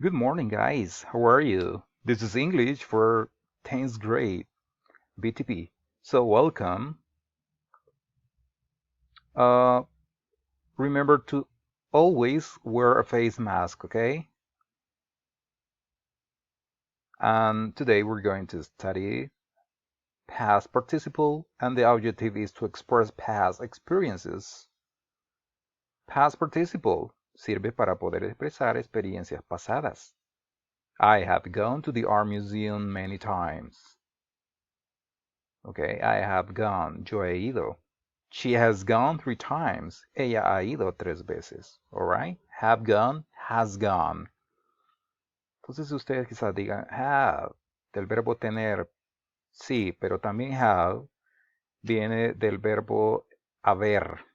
Good morning, guys. How are you? This is English for 10th grade, BTP. So, welcome. Uh, Remember to always wear a face mask, okay? And today we're going to study past participle, and the objective is to express past experiences. Past participle sirve para poder expresar experiencias pasadas. I have gone to the art museum many times. Okay, I have gone. Yo he ido. She has gone 3 times. Ella ha ido 3 veces. Alright? Have gone, has gone. Entonces ustedes quizás digan have, del verbo tener, sí, pero también have viene del verbo haber.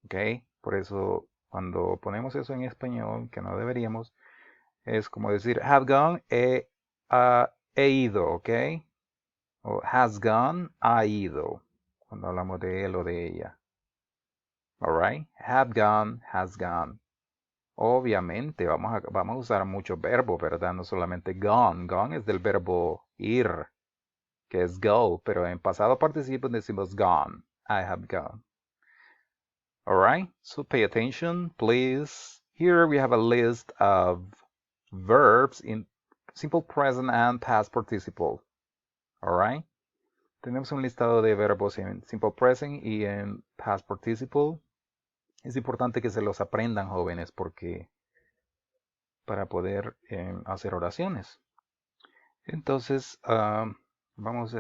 ¿Ok? Por eso cuando ponemos eso en español, que no deberíamos, es como decir have gone, he ido. ¿Ok? O has gone, ha ido. Cuando hablamos de él o de ella. Alright? Have gone, has gone. Obviamente, vamos a usar muchos verbos, ¿verdad? No solamente gone. Gone es del verbo ir, que es go, pero en pasado participo decimos gone. I have gone. Alright? So pay attention, please. Here we have a list of verbs in simple present and past participle. Alright? Tenemos un listado de verbos en simple present y en past participle. Es importante que se los aprendan, jóvenes, porque para poder hacer oraciones. Entonces, vamos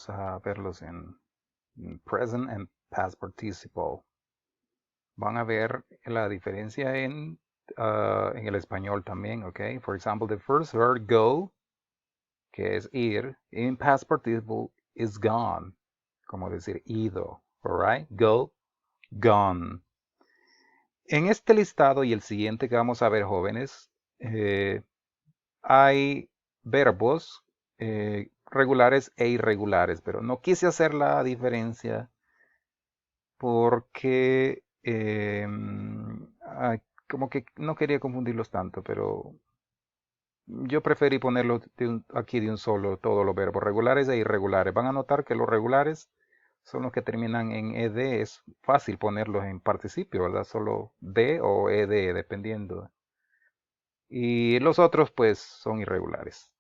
a verlos en present and past participle. Van a ver la diferencia en el español también, ¿ok? For example, the first verb go, que es ir, in past participle is gone, como decir ido, alright? Go, gone. En este listado y el siguiente que vamos a ver, jóvenes, hay verbos regulares e irregulares, pero no quise hacer la diferencia porque como que no quería confundirlos tanto, pero yo preferí ponerlo aquí de un solo, todos los verbos regulares e irregulares. Van a notar que los regulares son los que terminan en ed. Es fácil ponerlos en participio, ¿verdad? Solo d o ed, dependiendo. Y los otros, pues, son irregulares.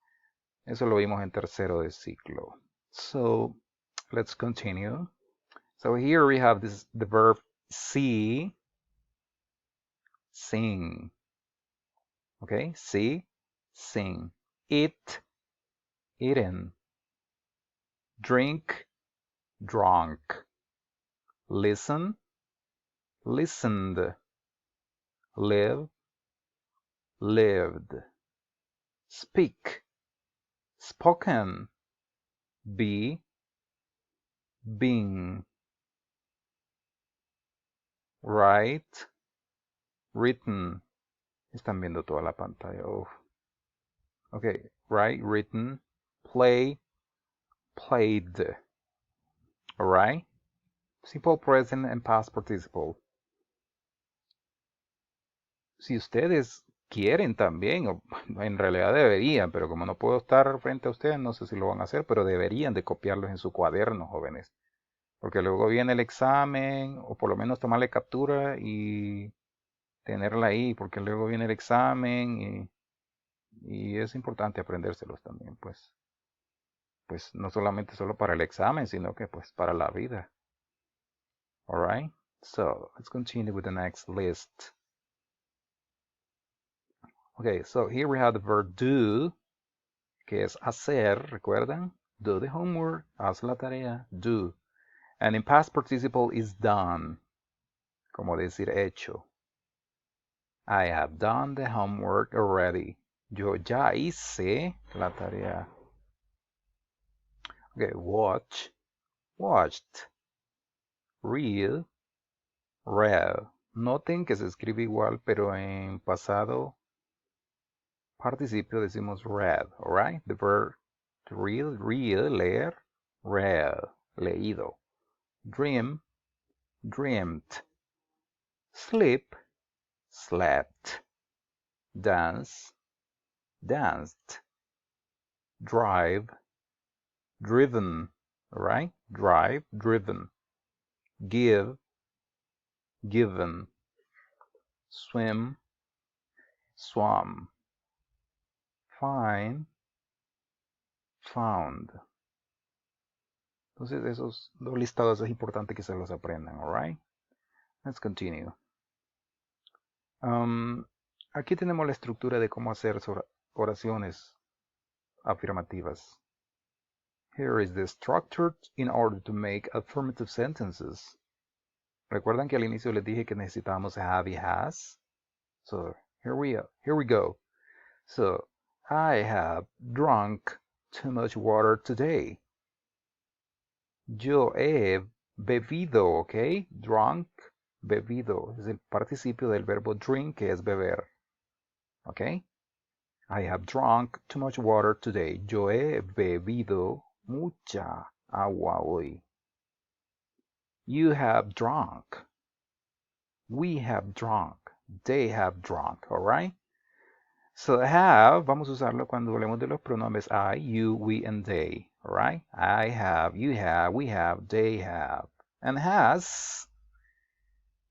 Eso lo vimos en tercero de ciclo. So, let's continue. So here we have the verb see, sing. Okay, see, sing. Eat, eaten. Drink, drunk. Listen, listened. Live, lived. Speak, spoken. Be, being. Write, written. Están viendo toda la pantalla. Oh. Okay, write, written. Play, played. Alright? Simple present and past participle. Si ustedes quieren también, o en realidad deberían, pero como no puedo estar frente a ustedes, no sé si lo van a hacer, pero deberían de copiarlos en su cuaderno, jóvenes. Porque luego viene el examen, o por lo menos tomarle captura y tenerla ahí, porque luego viene el examen y es importante aprendérselos también, pues no solamente solo para el examen, sino que pues para la vida. Alright? So, let's continue with the next list. Okay, so here we have the verb do, que es hacer, ¿recuerdan? Do the homework, haz la tarea, do. And in past participle is done, como decir hecho. I have done the homework already. Yo ya hice la tarea. Okay, watch, watched. Read, read. Noten que se escribe igual, pero en pasado participio decimos read, alright? The verb to read, leer, read, leído. Dream, dreamed. Sleep, slept. Dance, danced, drive, driven, right? Drive, driven, give, given, swim, swam, find, found. Entonces, esos dos listados es importante que se los aprendan, alright? Let's continue. Aquí tenemos la estructura de cómo hacer oraciones afirmativas. Here is the structure in order to make affirmative sentences. ¿Recuerdan que al inicio les dije que necesitamos have y has? So, here we go. So, I have drunk too much water today. Yo he bebido, ¿ok? Drunk, bebido. Es el participio del verbo drink, que es beber. ¿Ok? I have drunk too much water today. Yo he bebido mucha agua hoy. You have drunk. We have drunk. They have drunk. Alright? So have, vamos a usarlo cuando hablemos de los pronombres I, you, we, and they. Alright? I have, you have, we have, they have. And has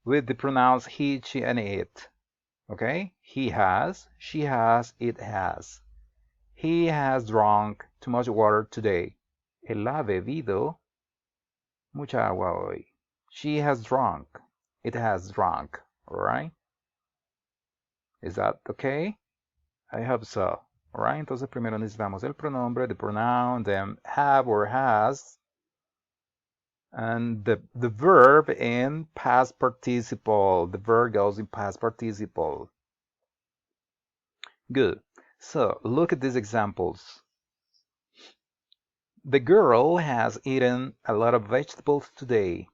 with the pronouns he, she, and it. Okay? He has, she has, it has. He has drunk too much water today. Él ha bebido mucha agua hoy. She has drunk. It has drunk. Alright? Is that okay? I hope so. Alright? Entonces primero necesitamos el pronombre, the pronoun, then have or has, and the verb in past participle. The verb goes in past participle. Good. So look at these examples. The girl has eaten a lot of vegetables today.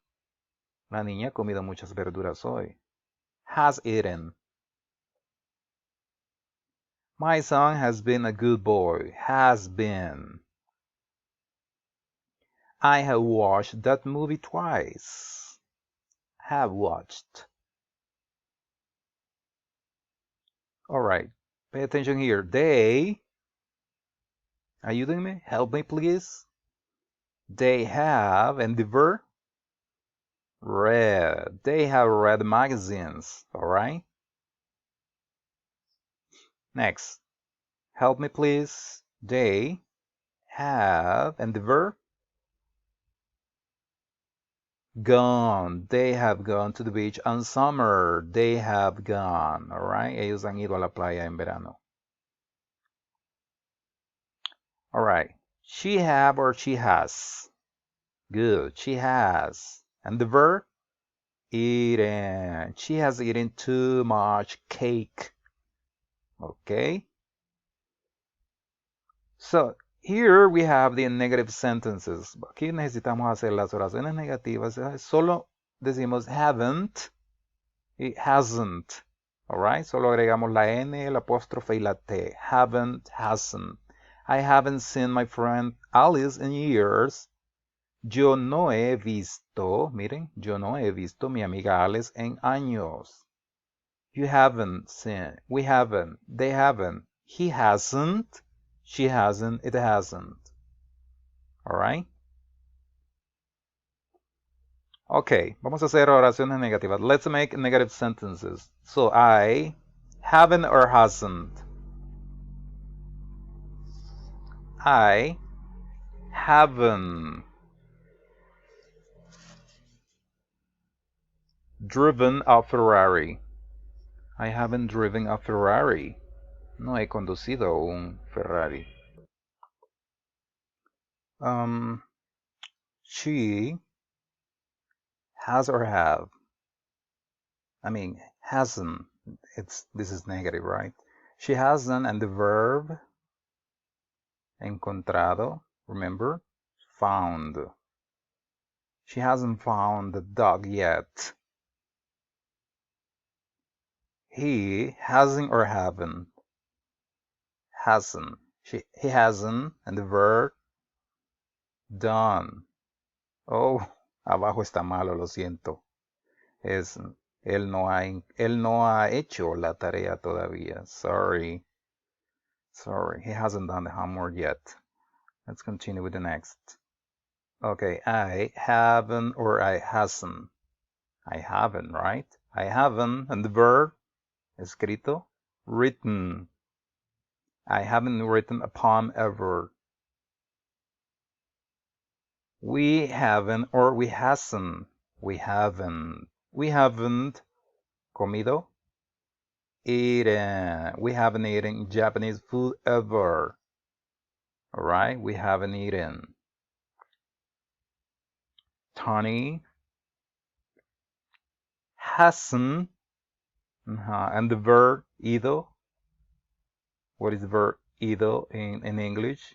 La niña ha comido muchas verduras hoy. Has eaten. My son has been a good boy. Has been. I have watched that movie twice. Have watched. All right. Pay attention here. They. Ayúdenme. Help me, please. They have, and the verb, read. They have read magazines. All right. Next. Help me, please. They have, and the verb, gone. They have gone to the beach on summer. They have gone. All right. Ellos han ido a la playa en verano. All right. She have or she has. Good. She has. And the verb, eaten. She has eaten too much cake. Okay. So here we have the negative sentences. Aquí necesitamos hacer las oraciones negativas. Solo decimos haven't y hasn't. Alright, solo agregamos la N, el apóstrofe y la T. Haven't, hasn't. I haven't seen my friend Alice in years. Yo no he visto, miren, yo no he visto mi amiga Alice en años. You haven't seen, we haven't, they haven't, he hasn't, she hasn't, it hasn't. Alright? Okay, vamos a hacer oraciones negativas. Let's make negative sentences. So I haven't or hasn't. I haven't driven a Ferrari. I haven't driven a Ferrari. No he conducido un Ferrari. She has or have. I mean, hasn't. This is negative, right? She hasn't, and the verb encontrado, remember? Found. She hasn't found the dog yet. He hasn't or haven't. Hasn't. He hasn't, and the verb done. Oh, abajo está malo, lo siento. Él no ha hecho la tarea todavía. Sorry. Sorry, he hasn't done the homework yet. Let's continue with the next. Okay, I haven't or I hasn't. I haven't, right? I haven't, and the verb, escrito, written. I haven't written a poem ever. We haven't or we hasn't. We haven't. We haven't comido, eaten. We haven't eaten Japanese food ever. Alright, we haven't eaten. Tony hasn't. And the verb ido. What is the verb ido in English?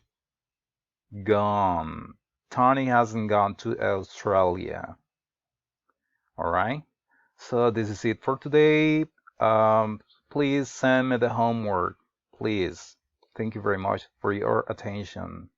Gone. Tony hasn't gone to Australia. Alright, so this is it for today. Please send me the homework. Please. Thank you very much for your attention.